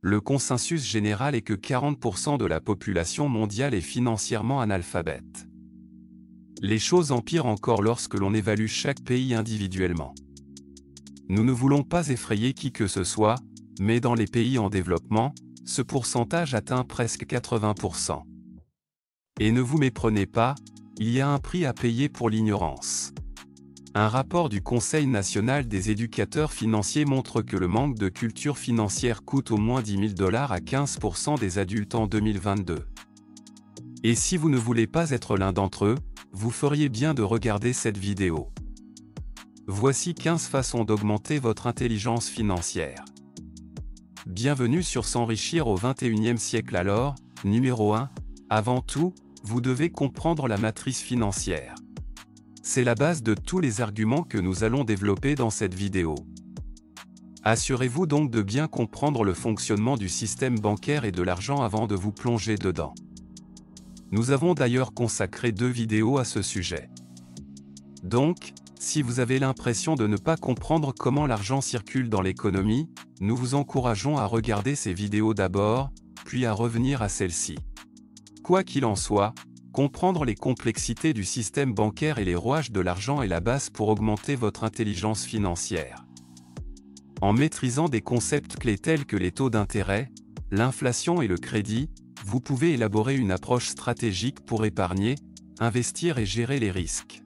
le consensus général est que 40% de la population mondiale est financièrement analphabète. Les choses empirent encore lorsque l'on évalue chaque pays individuellement. Nous ne voulons pas effrayer qui que ce soit, mais dans les pays en développement, ce pourcentage atteint presque 80%. Et ne vous méprenez pas, il y a un prix à payer pour l'ignorance. Un rapport du Conseil national des éducateurs financiers montre que le manque de culture financière coûte au moins $10 000 à 15% des adultes en 2022. Et si vous ne voulez pas être l'un d'entre eux, vous feriez bien de regarder cette vidéo. Voici 15 façons d'augmenter votre intelligence financière. Bienvenue sur S'enrichir au XXIe siècle. Alors, numéro 1, avant tout, vous devez comprendre la matrice financière. C'est la base de tous les arguments que nous allons développer dans cette vidéo. Assurez-vous donc de bien comprendre le fonctionnement du système bancaire et de l'argent avant de vous plonger dedans. Nous avons d'ailleurs consacré 2 vidéos à ce sujet. Donc, si vous avez l'impression de ne pas comprendre comment l'argent circule dans l'économie, nous vous encourageons à regarder ces vidéos d'abord, puis à revenir à celle-ci. Quoi qu'il en soit, comprendre les complexités du système bancaire et les rouages de l'argent est la base pour augmenter votre intelligence financière. En maîtrisant des concepts clés tels que les taux d'intérêt, l'inflation et le crédit, vous pouvez élaborer une approche stratégique pour épargner, investir et gérer les risques.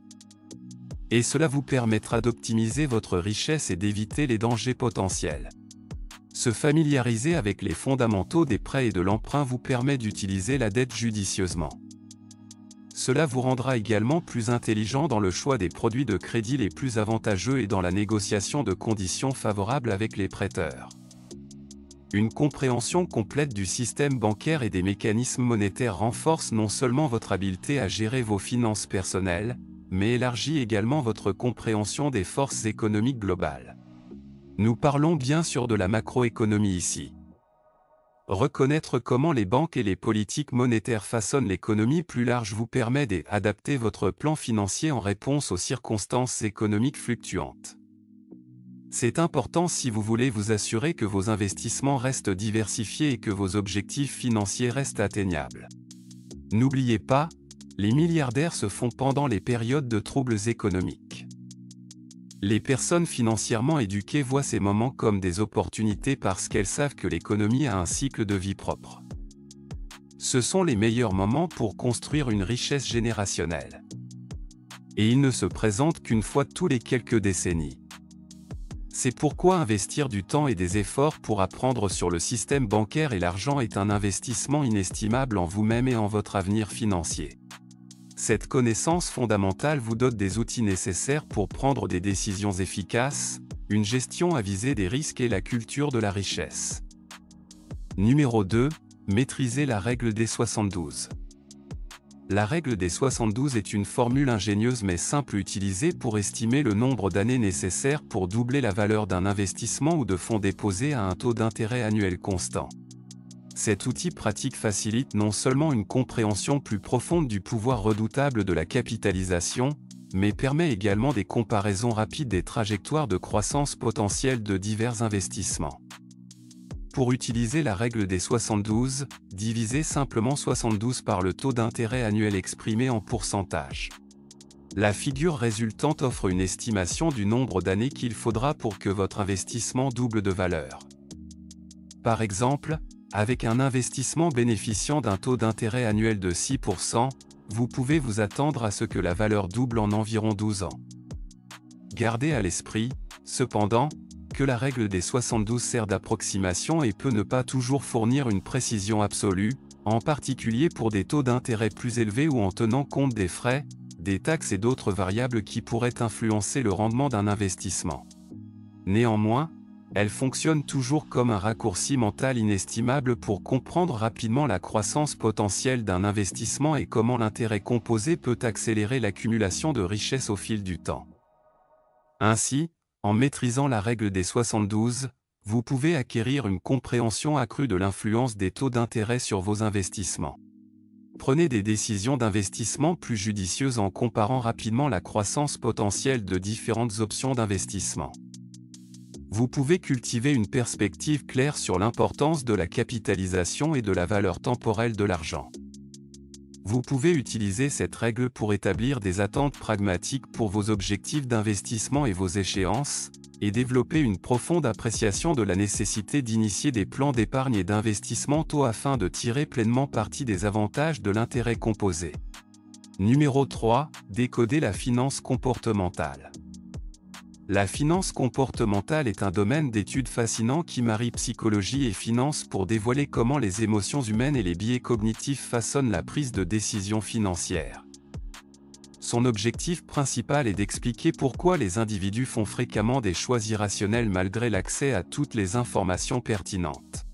Et cela vous permettra d'optimiser votre richesse et d'éviter les dangers potentiels. Se familiariser avec les fondamentaux des prêts et de l'emprunt vous permet d'utiliser la dette judicieusement. Cela vous rendra également plus intelligent dans le choix des produits de crédit les plus avantageux et dans la négociation de conditions favorables avec les prêteurs. Une compréhension complète du système bancaire et des mécanismes monétaires renforce non seulement votre habileté à gérer vos finances personnelles, mais élargit également votre compréhension des forces économiques globales. Nous parlons bien sûr de la macroéconomie ici. Reconnaître comment les banques et les politiques monétaires façonnent l'économie plus large vous permet d'adapter votre plan financier en réponse aux circonstances économiques fluctuantes. C'est important si vous voulez vous assurer que vos investissements restent diversifiés et que vos objectifs financiers restent atteignables. N'oubliez pas, les milliardaires se font pendant les périodes de troubles économiques. Les personnes financièrement éduquées voient ces moments comme des opportunités parce qu'elles savent que l'économie a un cycle de vie propre. Ce sont les meilleurs moments pour construire une richesse générationnelle. Et ils ne se présentent qu'une fois tous les quelques décennies. C'est pourquoi investir du temps et des efforts pour apprendre sur le système bancaire et l'argent est un investissement inestimable en vous-même et en votre avenir financier. Cette connaissance fondamentale vous donne des outils nécessaires pour prendre des décisions efficaces, une gestion avisée des risques et la culture de la richesse. Numéro 2. Maîtriser la règle des 72. La règle des 72 est une formule ingénieuse mais simple utilisée pour estimer le nombre d'années nécessaires pour doubler la valeur d'un investissement ou de fonds déposés à un taux d'intérêt annuel constant. Cet outil pratique facilite non seulement une compréhension plus profonde du pouvoir redoutable de la capitalisation, mais permet également des comparaisons rapides des trajectoires de croissance potentielle de divers investissements. Pour utiliser la règle des 72, divisez simplement 72 par le taux d'intérêt annuel exprimé en pourcentage. La figure résultante offre une estimation du nombre d'années qu'il faudra pour que votre investissement double de valeur. Par exemple, avec un investissement bénéficiant d'un taux d'intérêt annuel de 6%, vous pouvez vous attendre à ce que la valeur double en environ 12 ans. Gardez à l'esprit, cependant, que la règle des 72 sert d'approximation et peut ne pas toujours fournir une précision absolue, en particulier pour des taux d'intérêt plus élevés ou en tenant compte des frais, des taxes et d'autres variables qui pourraient influencer le rendement d'un investissement. Néanmoins, elle fonctionne toujours comme un raccourci mental inestimable pour comprendre rapidement la croissance potentielle d'un investissement et comment l'intérêt composé peut accélérer l'accumulation de richesses au fil du temps. Ainsi, en maîtrisant la règle des 72, vous pouvez acquérir une compréhension accrue de l'influence des taux d'intérêt sur vos investissements. Prenez des décisions d'investissement plus judicieuses en comparant rapidement la croissance potentielle de différentes options d'investissement. Vous pouvez cultiver une perspective claire sur l'importance de la capitalisation et de la valeur temporelle de l'argent. Vous pouvez utiliser cette règle pour établir des attentes pragmatiques pour vos objectifs d'investissement et vos échéances, et développer une profonde appréciation de la nécessité d'initier des plans d'épargne et d'investissement tôt afin de tirer pleinement parti des avantages de l'intérêt composé. Numéro 3. Décoder la finance comportementale. La finance comportementale est un domaine d'étude fascinant qui marie psychologie et finance pour dévoiler comment les émotions humaines et les biais cognitifs façonnent la prise de décision financière. Son objectif principal est d'expliquer pourquoi les individus font fréquemment des choix irrationnels malgré l'accès à toutes les informations pertinentes.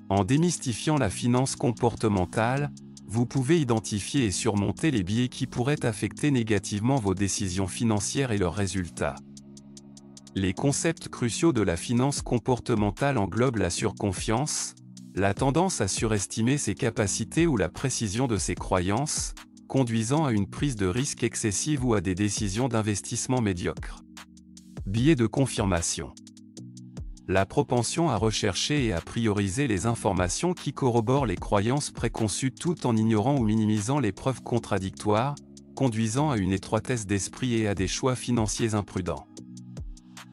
En démystifiant la finance comportementale, vous pouvez identifier et surmonter les biais qui pourraient affecter négativement vos décisions financières et leurs résultats. Les concepts cruciaux de la finance comportementale englobent la surconfiance, la tendance à surestimer ses capacités ou la précision de ses croyances, conduisant à une prise de risque excessive ou à des décisions d'investissement médiocres. Biais de confirmation. La propension à rechercher et à prioriser les informations qui corroborent les croyances préconçues tout en ignorant ou minimisant les preuves contradictoires, conduisant à une étroitesse d'esprit et à des choix financiers imprudents.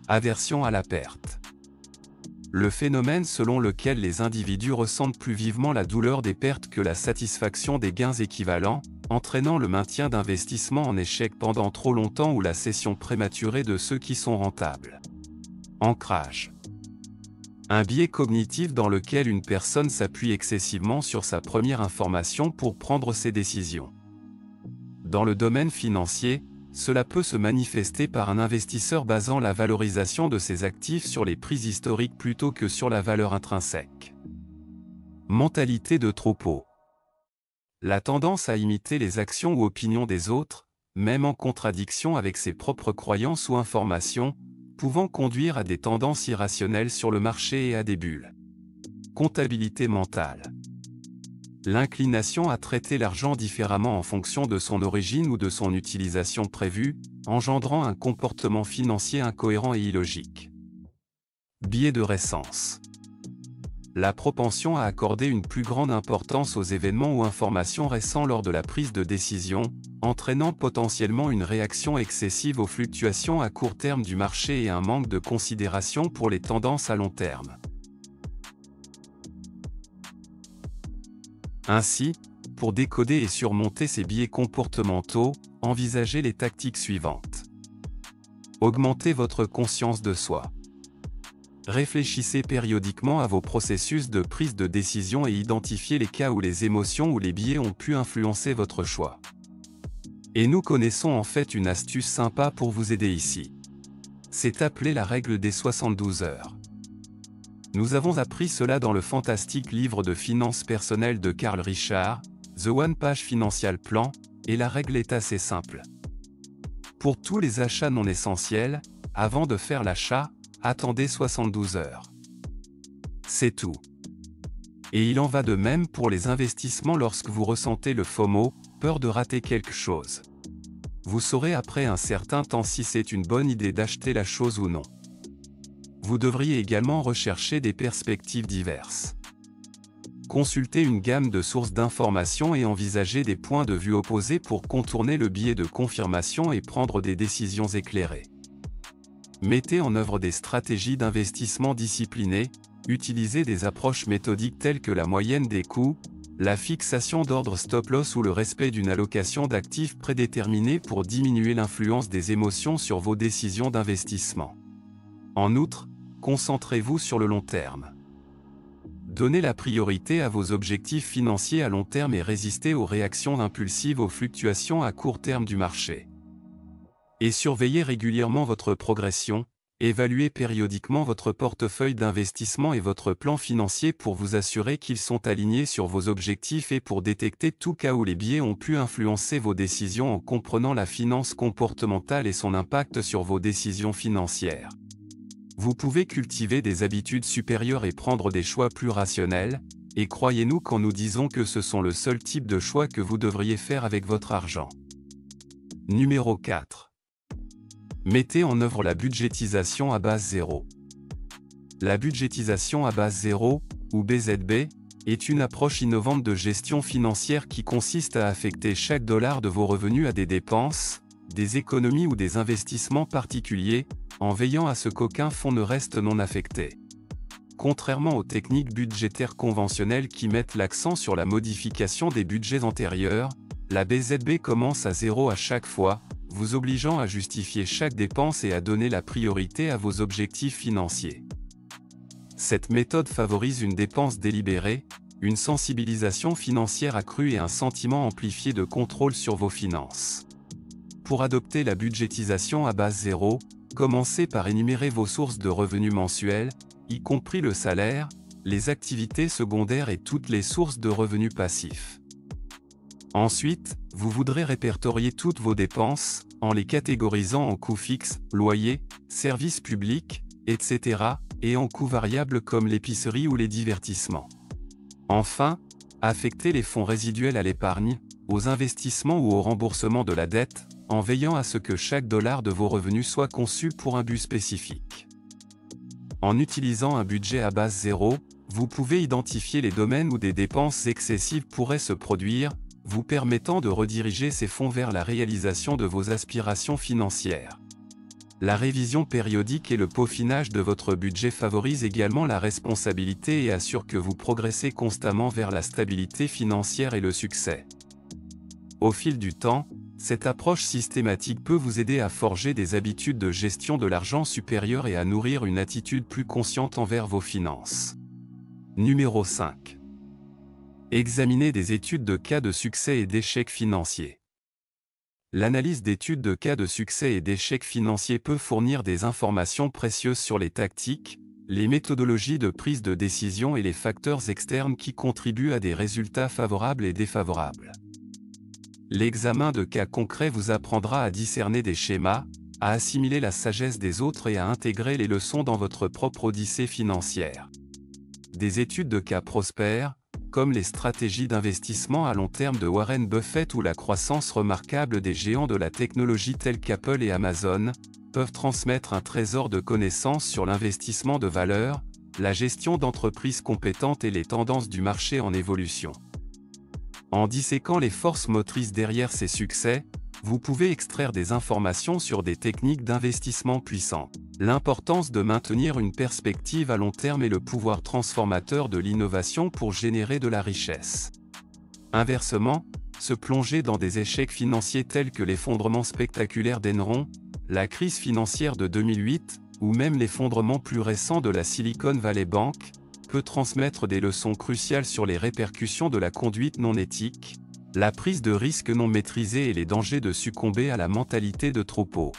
Aversion à la perte. Le phénomène selon lequel les individus ressentent plus vivement la douleur des pertes que la satisfaction des gains équivalents, entraînant le maintien d'investissements en échec pendant trop longtemps ou la cession prématurée de ceux qui sont rentables. Ancrage. Un biais cognitif dans lequel une personne s'appuie excessivement sur sa première information pour prendre ses décisions. Dans le domaine financier, cela peut se manifester par un investisseur basant la valorisation de ses actifs sur les prix historiques plutôt que sur la valeur intrinsèque. Mentalité de troupeau. La tendance à imiter les actions ou opinions des autres, même en contradiction avec ses propres croyances ou informations, pouvant conduire à des tendances irrationnelles sur le marché et à des bulles. Comptabilité mentale. L'inclination à traiter l'argent différemment en fonction de son origine ou de son utilisation prévue, engendrant un comportement financier incohérent et illogique. Biais de récence. La propension à accorder une plus grande importance aux événements ou informations récents lors de la prise de décision, entraînant potentiellement une réaction excessive aux fluctuations à court terme du marché et un manque de considération pour les tendances à long terme. Ainsi, pour décoder et surmonter ces biais comportementaux, envisagez les tactiques suivantes. Augmentez votre conscience de soi. Réfléchissez périodiquement à vos processus de prise de décision et identifiez les cas où les émotions ou les biais ont pu influencer votre choix. Et nous connaissons en fait une astuce sympa pour vous aider ici. C'est appelé la règle des 72 heures. Nous avons appris cela dans le fantastique livre de finances personnelles de Carl Richard, The One Page Financial Plan, et la règle est assez simple. Pour tous les achats non essentiels, avant de faire l'achat, attendez 72 heures. C'est tout. Et il en va de même pour les investissements lorsque vous ressentez le FOMO, peur de rater quelque chose. Vous saurez après un certain temps si c'est une bonne idée d'acheter la chose ou non. Vous devriez également rechercher des perspectives diverses. Consultez une gamme de sources d'informations et envisagez des points de vue opposés pour contourner le biais de confirmation et prendre des décisions éclairées. Mettez en œuvre des stratégies d'investissement disciplinées, utilisez des approches méthodiques telles que la moyenne des coûts, la fixation d'ordre stop-loss ou le respect d'une allocation d'actifs prédéterminée pour diminuer l'influence des émotions sur vos décisions d'investissement. En outre, concentrez-vous sur le long terme. Donnez la priorité à vos objectifs financiers à long terme et résistez aux réactions impulsives aux fluctuations à court terme du marché. Et surveillez régulièrement votre progression, évaluez périodiquement votre portefeuille d'investissement et votre plan financier pour vous assurer qu'ils sont alignés sur vos objectifs et pour détecter tout cas où les biais ont pu influencer vos décisions en comprenant la finance comportementale et son impact sur vos décisions financières. Vous pouvez cultiver des habitudes supérieures et prendre des choix plus rationnels, et croyez-nous quand nous disons que ce sont le seul type de choix que vous devriez faire avec votre argent. Numéro 4. Mettez en œuvre la budgétisation à base zéro. La budgétisation à base zéro, ou BZB, est une approche innovante de gestion financière qui consiste à affecter chaque dollar de vos revenus à des dépenses, des économies ou des investissements particuliers, en veillant à ce qu'aucun fonds ne reste non affecté. Contrairement aux techniques budgétaires conventionnelles qui mettent l'accent sur la modification des budgets antérieurs, la BZB commence à zéro à chaque fois, vous obligeant à justifier chaque dépense et à donner la priorité à vos objectifs financiers. Cette méthode favorise une dépense délibérée, une sensibilisation financière accrue et un sentiment amplifié de contrôle sur vos finances. Pour adopter la budgétisation à base zéro, commencez par énumérer vos sources de revenus mensuels, y compris le salaire, les activités secondaires et toutes les sources de revenus passifs. Ensuite, vous voudrez répertorier toutes vos dépenses, en les catégorisant en coûts fixes, loyers, services publics, etc., et en coûts variables comme l'épicerie ou les divertissements. Enfin, affectez les fonds résiduels à l'épargne, aux investissements ou au remboursement de la dette, en veillant à ce que chaque dollar de vos revenus soit conçu pour un but spécifique. En utilisant un budget à base zéro, vous pouvez identifier les domaines où des dépenses excessives pourraient se produire, vous permettant de rediriger ces fonds vers la réalisation de vos aspirations financières. La révision périodique et le peaufinage de votre budget favorisent également la responsabilité et assurent que vous progressez constamment vers la stabilité financière et le succès. Au fil du temps, cette approche systématique peut vous aider à forger des habitudes de gestion de l'argent supérieures et à nourrir une attitude plus consciente envers vos finances. Numéro 5. Examinez des études de cas de succès et d'échecs financiers. L'analyse d'études de cas de succès et d'échecs financiers peut fournir des informations précieuses sur les tactiques, les méthodologies de prise de décision et les facteurs externes qui contribuent à des résultats favorables et défavorables. L'examen de cas concrets vous apprendra à discerner des schémas, à assimiler la sagesse des autres et à intégrer les leçons dans votre propre odyssée financière. Des études de cas prospères, comme les stratégies d'investissement à long terme de Warren Buffett ou la croissance remarquable des géants de la technologie tels qu'Apple et Amazon, peuvent transmettre un trésor de connaissances sur l'investissement de valeur, la gestion d'entreprises compétentes et les tendances du marché en évolution. En disséquant les forces motrices derrière ces succès, vous pouvez extraire des informations sur des techniques d'investissement puissantes, l'importance de maintenir une perspective à long terme et le pouvoir transformateur de l'innovation pour générer de la richesse. Inversement, se plonger dans des échecs financiers tels que l'effondrement spectaculaire d'Enron, la crise financière de 2008, ou même l'effondrement plus récent de la Silicon Valley Bank, peut transmettre des leçons cruciales sur les répercussions de la conduite non éthique, la prise de risques non maîtrisés et les dangers de succomber à la mentalité de troupeau.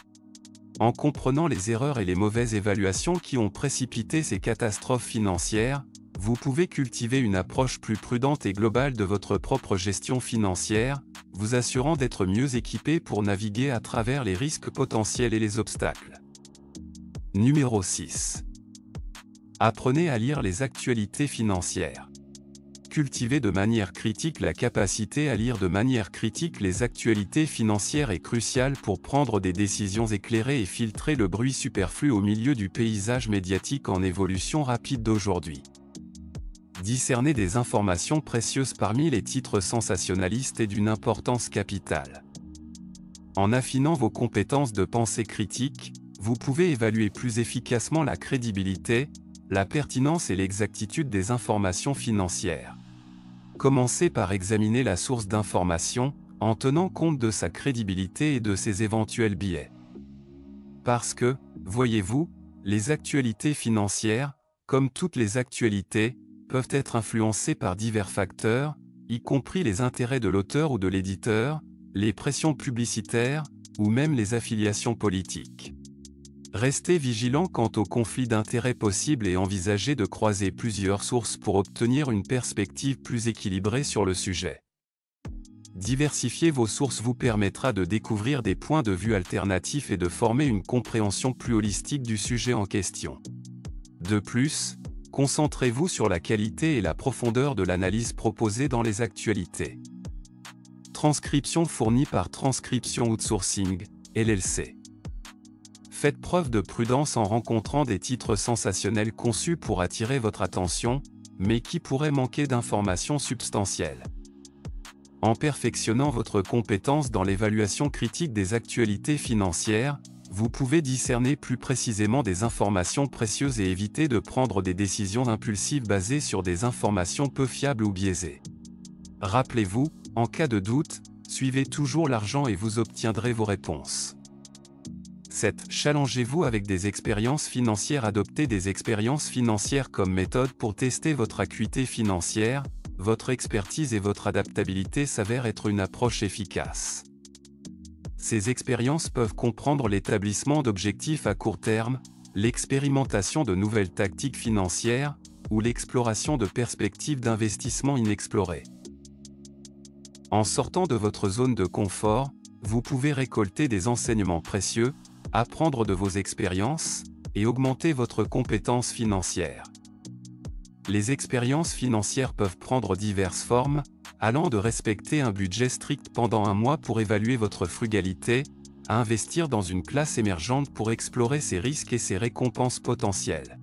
En comprenant les erreurs et les mauvaises évaluations qui ont précipité ces catastrophes financières, vous pouvez cultiver une approche plus prudente et globale de votre propre gestion financière, vous assurant d'être mieux équipé pour naviguer à travers les risques potentiels et les obstacles. Numéro 6. Apprenez à lire les actualités financières. Cultiver de manière critique la capacité à lire de manière critique les actualités financières est cruciale pour prendre des décisions éclairées et filtrer le bruit superflu au milieu du paysage médiatique en évolution rapide d'aujourd'hui. Discerner des informations précieuses parmi les titres sensationnalistes est d'une importance capitale. En affinant vos compétences de pensée critique, vous pouvez évaluer plus efficacement la crédibilité, la pertinence et l'exactitude des informations financières. Commencez par examiner la source d'information, en tenant compte de sa crédibilité et de ses éventuels biais. Parce que, voyez-vous, les actualités financières, comme toutes les actualités, peuvent être influencées par divers facteurs, y compris les intérêts de l'auteur ou de l'éditeur, les pressions publicitaires, ou même les affiliations politiques. Restez vigilant quant aux conflits d'intérêts possibles et envisagez de croiser plusieurs sources pour obtenir une perspective plus équilibrée sur le sujet. Diversifier vos sources vous permettra de découvrir des points de vue alternatifs et de former une compréhension plus holistique du sujet en question. De plus, concentrez-vous sur la qualité et la profondeur de l'analyse proposée dans les actualités. Transcription fournie par Transcription Outsourcing, LLC. Faites preuve de prudence en rencontrant des titres sensationnels conçus pour attirer votre attention, mais qui pourraient manquer d'informations substantielles. En perfectionnant votre compétence dans l'évaluation critique des actualités financières, vous pouvez discerner plus précisément des informations précieuses et éviter de prendre des décisions impulsives basées sur des informations peu fiables ou biaisées. Rappelez-vous, en cas de doute, suivez toujours l'argent et vous obtiendrez vos réponses. 7. Challengez-vous avec des expériences financières. Adoptez des expériences financières comme méthode pour tester votre acuité financière, votre expertise et votre adaptabilité s'avèrent être une approche efficace. Ces expériences peuvent comprendre l'établissement d'objectifs à court terme, l'expérimentation de nouvelles tactiques financières, ou l'exploration de perspectives d'investissement inexplorées. En sortant de votre zone de confort, vous pouvez récolter des enseignements précieux, apprendre de vos expériences, et augmenter votre compétence financière. Les expériences financières peuvent prendre diverses formes, allant de respecter un budget strict pendant un mois pour évaluer votre frugalité, à investir dans une classe émergente pour explorer ses risques et ses récompenses potentielles.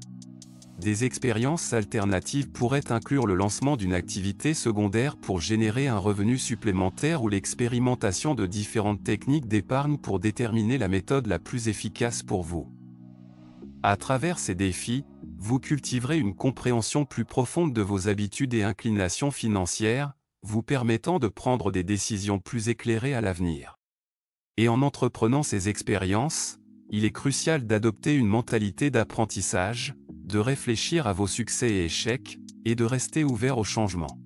Des expériences alternatives pourraient inclure le lancement d'une activité secondaire pour générer un revenu supplémentaire ou l'expérimentation de différentes techniques d'épargne pour déterminer la méthode la plus efficace pour vous. À travers ces défis, vous cultiverez une compréhension plus profonde de vos habitudes et inclinations financières, vous permettant de prendre des décisions plus éclairées à l'avenir. Et en entreprenant ces expériences, il est crucial d'adopter une mentalité d'apprentissage, de réfléchir à vos succès et échecs, et de rester ouvert au changement.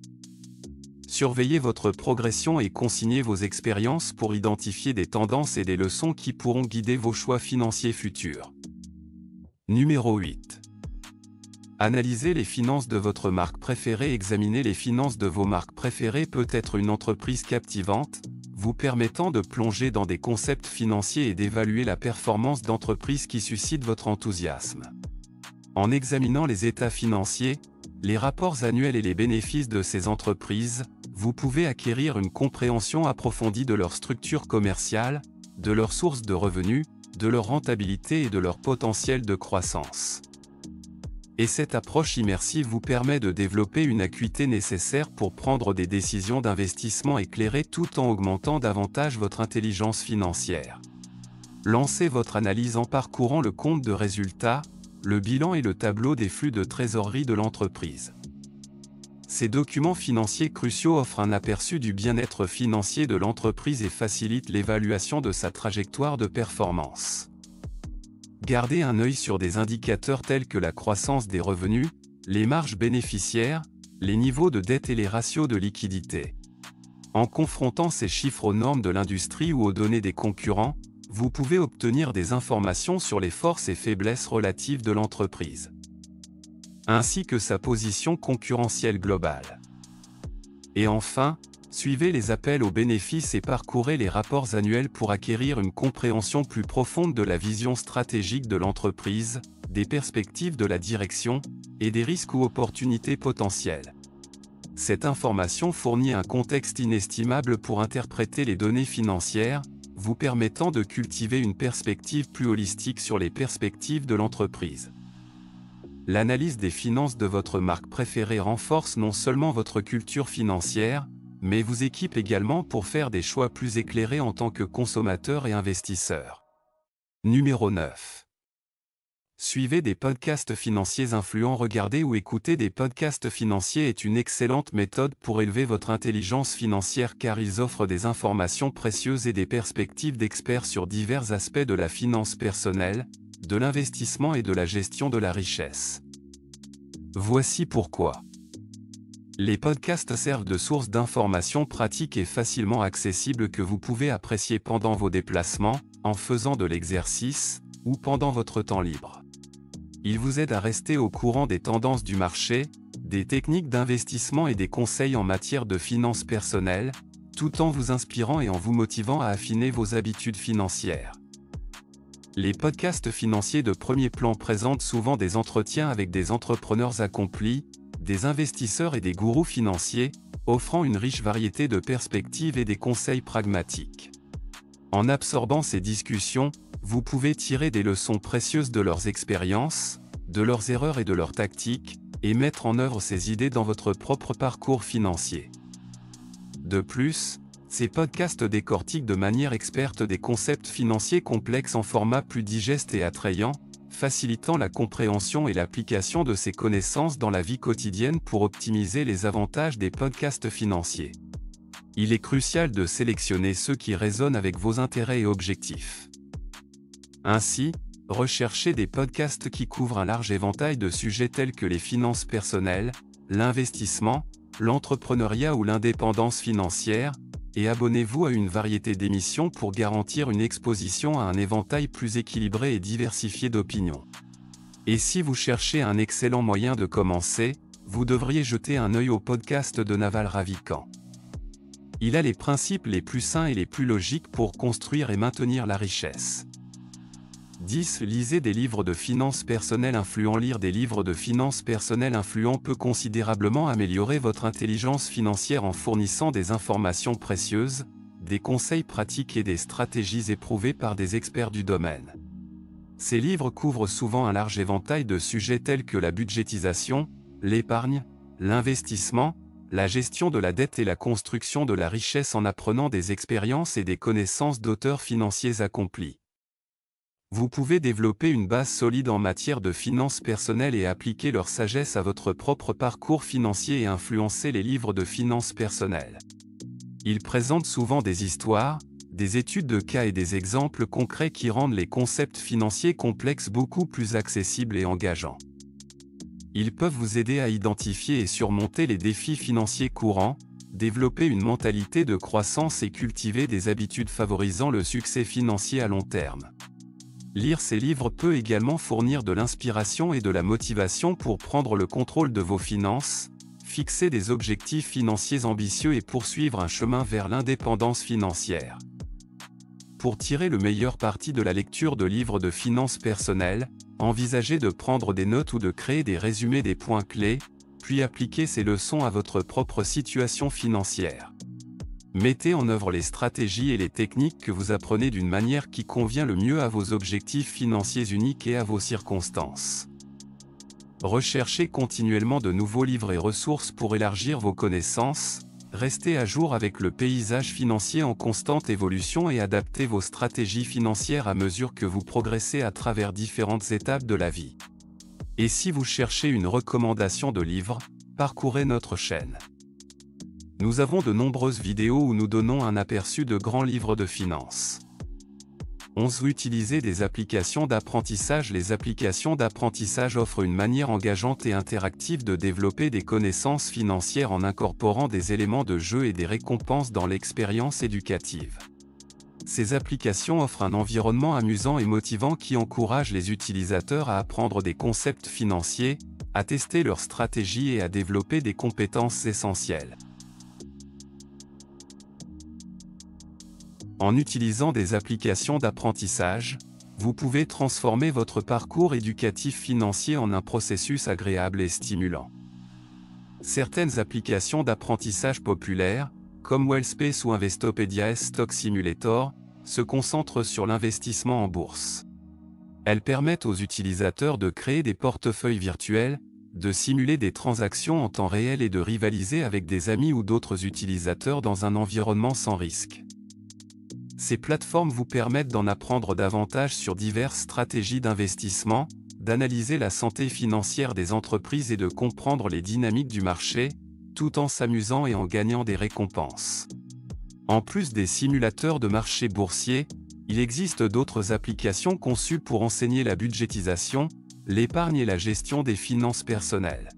Surveillez votre progression et consignez vos expériences pour identifier des tendances et des leçons qui pourront guider vos choix financiers futurs. Numéro 8. Analysez les finances de votre marque préférée. Examiner les finances de vos marques préférées peut être une entreprise captivante, vous permettant de plonger dans des concepts financiers et d'évaluer la performance d'entreprises qui suscitent votre enthousiasme. En examinant les états financiers, les rapports annuels et les bénéfices de ces entreprises, vous pouvez acquérir une compréhension approfondie de leur structure commerciale, de leurs sources de revenus, de leur rentabilité et de leur potentiel de croissance. Et cette approche immersive vous permet de développer une acuité nécessaire pour prendre des décisions d'investissement éclairées tout en augmentant davantage votre intelligence financière. Lancez votre analyse en parcourant le compte de résultats, le bilan et le tableau des flux de trésorerie de l'entreprise. Ces documents financiers cruciaux offrent un aperçu du bien-être financier de l'entreprise et facilitent l'évaluation de sa trajectoire de performance. Gardez un œil sur des indicateurs tels que la croissance des revenus, les marges bénéficiaires, les niveaux de dette et les ratios de liquidité. En confrontant ces chiffres aux normes de l'industrie ou aux données des concurrents, vous pouvez obtenir des informations sur les forces et faiblesses relatives de l'entreprise, ainsi que sa position concurrentielle globale. Et enfin, suivez les appels aux bénéfices et parcourez les rapports annuels pour acquérir une compréhension plus profonde de la vision stratégique de l'entreprise, des perspectives de la direction, et des risques ou opportunités potentielles. Cette information fournit un contexte inestimable pour interpréter les données financières, vous permettant de cultiver une perspective plus holistique sur les perspectives de l'entreprise. L'analyse des finances de votre marque préférée renforce non seulement votre culture financière, mais vous équipe également pour faire des choix plus éclairés en tant que consommateur et investisseur. Numéro 9. Suivez des podcasts financiers influents. Regarder ou écouter des podcasts financiers est une excellente méthode pour élever votre intelligence financière car ils offrent des informations précieuses et des perspectives d'experts sur divers aspects de la finance personnelle, de l'investissement et de la gestion de la richesse. Voici pourquoi. Les podcasts servent de source d'informations pratiques et facilement accessibles que vous pouvez apprécier pendant vos déplacements, en faisant de l'exercice, ou pendant votre temps libre. Ils vous aident à rester au courant des tendances du marché, des techniques d'investissement et des conseils en matière de finances personnelles, tout en vous inspirant et en vous motivant à affiner vos habitudes financières. Les podcasts financiers de premier plan présentent souvent des entretiens avec des entrepreneurs accomplis, des investisseurs et des gourous financiers, offrant une riche variété de perspectives et des conseils pragmatiques. En absorbant ces discussions, vous pouvez tirer des leçons précieuses de leurs expériences, de leurs erreurs et de leurs tactiques, et mettre en œuvre ces idées dans votre propre parcours financier. De plus, ces podcasts décortiquent de manière experte des concepts financiers complexes en format plus digeste et attrayant, facilitant la compréhension et l'application de ces connaissances dans la vie quotidienne pour optimiser les avantages des podcasts financiers. Il est crucial de sélectionner ceux qui résonnent avec vos intérêts et objectifs. Ainsi, recherchez des podcasts qui couvrent un large éventail de sujets tels que les finances personnelles, l'investissement, l'entrepreneuriat ou l'indépendance financière, et abonnez-vous à une variété d'émissions pour garantir une exposition à un éventail plus équilibré et diversifié d'opinions. Et si vous cherchez un excellent moyen de commencer, vous devriez jeter un œil au podcast de Naval Ravikant. Il a les principes les plus sains et les plus logiques pour construire et maintenir la richesse. 10. Lisez des livres de finances personnelles influents. Lire des livres de finances personnelles influents peut considérablement améliorer votre intelligence financière en fournissant des informations précieuses, des conseils pratiques et des stratégies éprouvées par des experts du domaine. Ces livres couvrent souvent un large éventail de sujets tels que la budgétisation, l'épargne, l'investissement, la gestion de la dette et la construction de la richesse en apprenant des expériences et des connaissances d'auteurs financiers accomplis. Vous pouvez développer une base solide en matière de finances personnelles et appliquer leur sagesse à votre propre parcours financier et influencer les livres de finances personnelles. Ils présentent souvent des histoires, des études de cas et des exemples concrets qui rendent les concepts financiers complexes beaucoup plus accessibles et engageants. Ils peuvent vous aider à identifier et surmonter les défis financiers courants, développer une mentalité de croissance et cultiver des habitudes favorisant le succès financier à long terme. Lire ces livres peut également fournir de l'inspiration et de la motivation pour prendre le contrôle de vos finances, fixer des objectifs financiers ambitieux et poursuivre un chemin vers l'indépendance financière. Pour tirer le meilleur parti de la lecture de livres de finances personnelles, envisagez de prendre des notes ou de créer des résumés des points clés, puis appliquez ces leçons à votre propre situation financière. Mettez en œuvre les stratégies et les techniques que vous apprenez d'une manière qui convient le mieux à vos objectifs financiers uniques et à vos circonstances. Recherchez continuellement de nouveaux livres et ressources pour élargir vos connaissances, restez à jour avec le paysage financier en constante évolution et adaptez vos stratégies financières à mesure que vous progressez à travers différentes étapes de la vie. Et si vous cherchez une recommandation de livre, parcourez notre chaîne. Nous avons de nombreuses vidéos où nous donnons un aperçu de grands livres de finances. 11. Utilisez des applications d'apprentissage. Les applications d'apprentissage offrent une manière engageante et interactive de développer des connaissances financières en incorporant des éléments de jeu et des récompenses dans l'expérience éducative. Ces applications offrent un environnement amusant et motivant qui encourage les utilisateurs à apprendre des concepts financiers, à tester leurs stratégies et à développer des compétences essentielles. En utilisant des applications d'apprentissage, vous pouvez transformer votre parcours éducatif financier en un processus agréable et stimulant. Certaines applications d'apprentissage populaires, comme Wellspace ou Investopedia Stock Simulator, se concentrent sur l'investissement en bourse. Elles permettent aux utilisateurs de créer des portefeuilles virtuels, de simuler des transactions en temps réel et de rivaliser avec des amis ou d'autres utilisateurs dans un environnement sans risque. Ces plateformes vous permettent d'en apprendre davantage sur diverses stratégies d'investissement, d'analyser la santé financière des entreprises et de comprendre les dynamiques du marché, tout en s'amusant et en gagnant des récompenses. En plus des simulateurs de marché boursier, il existe d'autres applications conçues pour enseigner la budgétisation, l'épargne et la gestion des finances personnelles.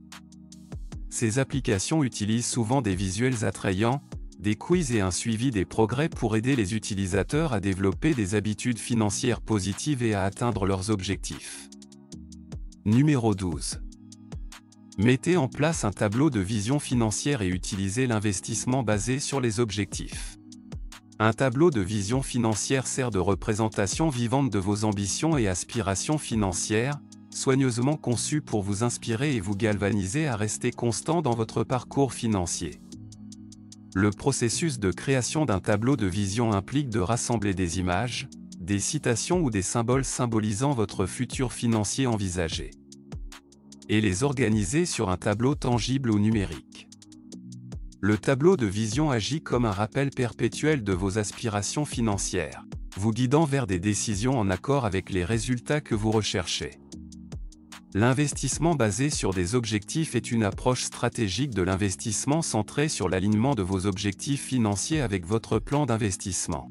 Ces applications utilisent souvent des visuels attrayants, des quiz et un suivi des progrès pour aider les utilisateurs à développer des habitudes financières positives et à atteindre leurs objectifs. Numéro 12. Mettez en place un tableau de vision financière et utilisez l'investissement basé sur les objectifs. Un tableau de vision financière sert de représentation vivante de vos ambitions et aspirations financières, soigneusement conçu pour vous inspirer et vous galvaniser à rester constant dans votre parcours financier. Le processus de création d'un tableau de vision implique de rassembler des images, des citations ou des symboles symbolisant votre futur financier envisagé. Et les organiser sur un tableau tangible ou numérique. Le tableau de vision agit comme un rappel perpétuel de vos aspirations financières, vous guidant vers des décisions en accord avec les résultats que vous recherchez. L'investissement basé sur des objectifs est une approche stratégique de l'investissement centrée sur l'alignement de vos objectifs financiers avec votre plan d'investissement.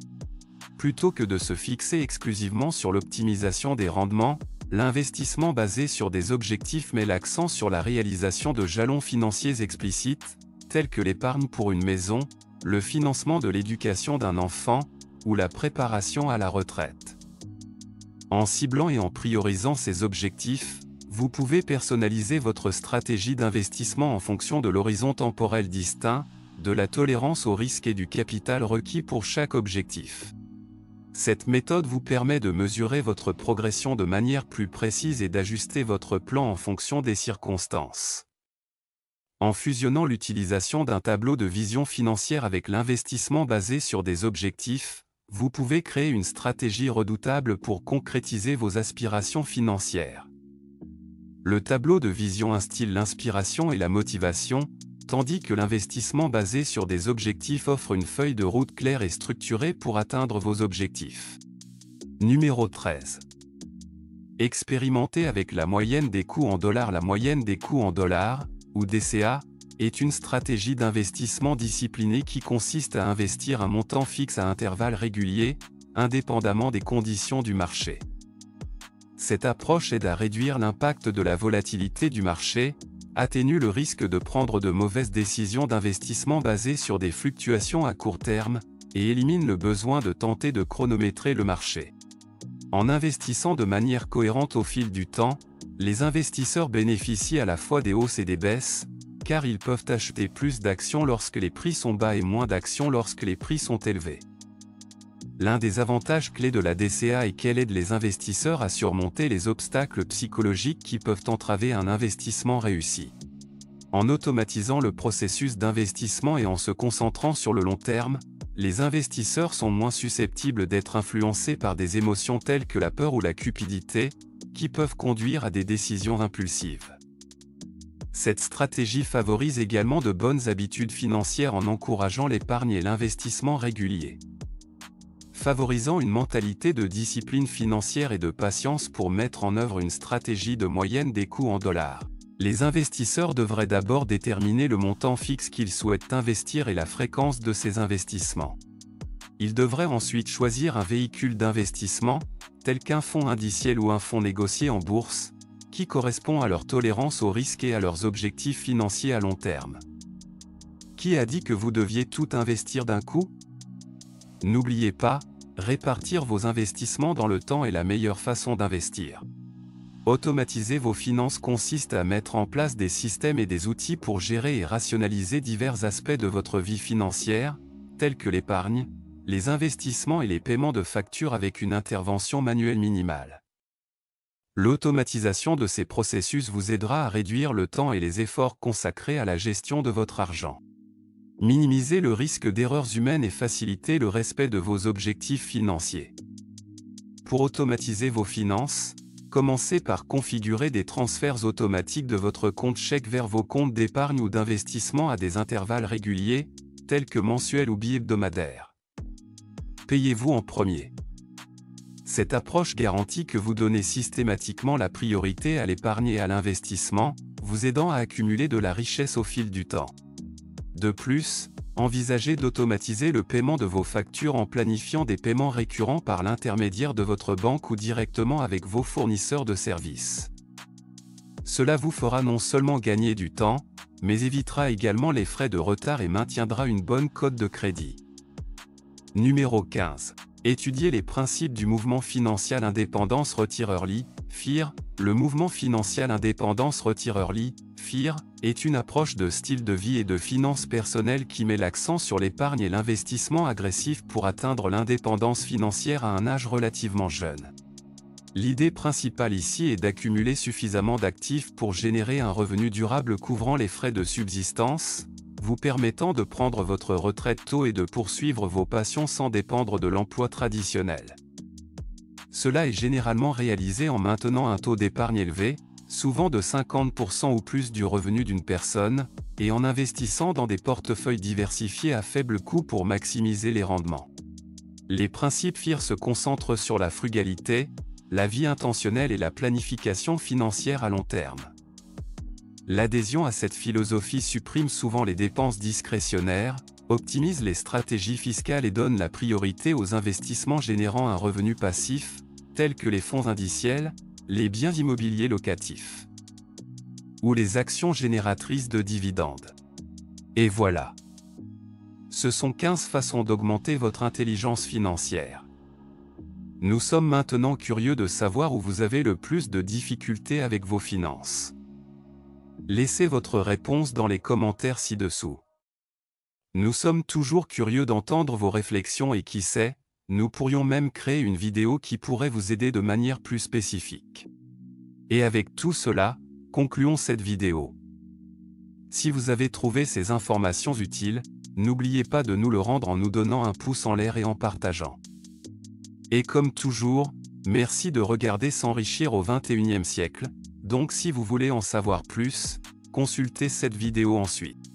Plutôt que de se fixer exclusivement sur l'optimisation des rendements, l'investissement basé sur des objectifs met l'accent sur la réalisation de jalons financiers explicites, tels que l'épargne pour une maison, le financement de l'éducation d'un enfant, ou la préparation à la retraite. En ciblant et en priorisant ces objectifs, vous pouvez personnaliser votre stratégie d'investissement en fonction de l'horizon temporel distinct, de la tolérance au risque et du capital requis pour chaque objectif. Cette méthode vous permet de mesurer votre progression de manière plus précise et d'ajuster votre plan en fonction des circonstances. En fusionnant l'utilisation d'un tableau de vision financière avec l'investissement basé sur des objectifs, vous pouvez créer une stratégie redoutable pour concrétiser vos aspirations financières. Le tableau de vision instille l'inspiration et la motivation, tandis que l'investissement basé sur des objectifs offre une feuille de route claire et structurée pour atteindre vos objectifs. Numéro 13. Expérimenter avec la moyenne des coûts en dollars. La moyenne des coûts en dollars, ou DCA, est une stratégie d'investissement disciplinée qui consiste à investir un montant fixe à intervalles réguliers, indépendamment des conditions du marché. Cette approche aide à réduire l'impact de la volatilité du marché, atténue le risque de prendre de mauvaises décisions d'investissement basées sur des fluctuations à court terme, et élimine le besoin de tenter de chronométrer le marché. En investissant de manière cohérente au fil du temps, les investisseurs bénéficient à la fois des hausses et des baisses, car ils peuvent acheter plus d'actions lorsque les prix sont bas et moins d'actions lorsque les prix sont élevés. L'un des avantages clés de la DCA est qu'elle aide les investisseurs à surmonter les obstacles psychologiques qui peuvent entraver un investissement réussi. En automatisant le processus d'investissement et en se concentrant sur le long terme, les investisseurs sont moins susceptibles d'être influencés par des émotions telles que la peur ou la cupidité, qui peuvent conduire à des décisions impulsives. Cette stratégie favorise également de bonnes habitudes financières en encourageant l'épargne et l'investissement régulier. Favorisant une mentalité de discipline financière et de patience pour mettre en œuvre une stratégie de moyenne des coûts en dollars. Les investisseurs devraient d'abord déterminer le montant fixe qu'ils souhaitent investir et la fréquence de ces investissements. Ils devraient ensuite choisir un véhicule d'investissement, tel qu'un fonds indiciel ou un fonds négocié en bourse, qui correspond à leur tolérance au risque et à leurs objectifs financiers à long terme. Qui a dit que vous deviez tout investir d'un coup ? N'oubliez pas, répartir vos investissements dans le temps est la meilleure façon d'investir. Automatiser vos finances consiste à mettre en place des systèmes et des outils pour gérer et rationaliser divers aspects de votre vie financière, tels que l'épargne, les investissements et les paiements de factures avec une intervention manuelle minimale. L'automatisation de ces processus vous aidera à réduire le temps et les efforts consacrés à la gestion de votre argent. Minimiser le risque d'erreurs humaines et faciliter le respect de vos objectifs financiers. Pour automatiser vos finances, commencez par configurer des transferts automatiques de votre compte chèque vers vos comptes d'épargne ou d'investissement à des intervalles réguliers, tels que mensuels ou bi-hebdomadaires. Payez-vous en premier. Cette approche garantit que vous donnez systématiquement la priorité à l'épargne et à l'investissement, vous aidant à accumuler de la richesse au fil du temps. De plus, envisagez d'automatiser le paiement de vos factures en planifiant des paiements récurrents par l'intermédiaire de votre banque ou directement avec vos fournisseurs de services. Cela vous fera non seulement gagner du temps, mais évitera également les frais de retard et maintiendra une bonne cote de crédit. Numéro 15. Étudiez les principes du mouvement Financial Independence Retire Early, FIRE. Le mouvement Financial Independence Retire Early, FIRE, est une approche de style de vie et de finances personnelles qui met l'accent sur l'épargne et l'investissement agressif pour atteindre l'indépendance financière à un âge relativement jeune. L'idée principale ici est d'accumuler suffisamment d'actifs pour générer un revenu durable couvrant les frais de subsistance, vous permettant de prendre votre retraite tôt et de poursuivre vos passions sans dépendre de l'emploi traditionnel. Cela est généralement réalisé en maintenant un taux d'épargne élevé, souvent de 50% ou plus du revenu d'une personne, et en investissant dans des portefeuilles diversifiés à faible coût pour maximiser les rendements. Les principes FIR se concentrent sur la frugalité, la vie intentionnelle et la planification financière à long terme. L'adhésion à cette philosophie supprime souvent les dépenses discrétionnaires, optimise les stratégies fiscales et donne la priorité aux investissements générant un revenu passif, tels que les fonds indiciels, les biens immobiliers locatifs ou les actions génératrices de dividendes. Et voilà. Ce sont 15 façons d'augmenter votre intelligence financière. Nous sommes maintenant curieux de savoir où vous avez le plus de difficultés avec vos finances. Laissez votre réponse dans les commentaires ci-dessous. Nous sommes toujours curieux d'entendre vos réflexions et qui sait, nous pourrions même créer une vidéo qui pourrait vous aider de manière plus spécifique. Et avec tout cela, concluons cette vidéo. Si vous avez trouvé ces informations utiles, n'oubliez pas de nous le rendre en nous donnant un pouce en l'air et en partageant. Et comme toujours, merci de regarder S'enrichir au XXIe siècle, donc si vous voulez en savoir plus, consultez cette vidéo ensuite.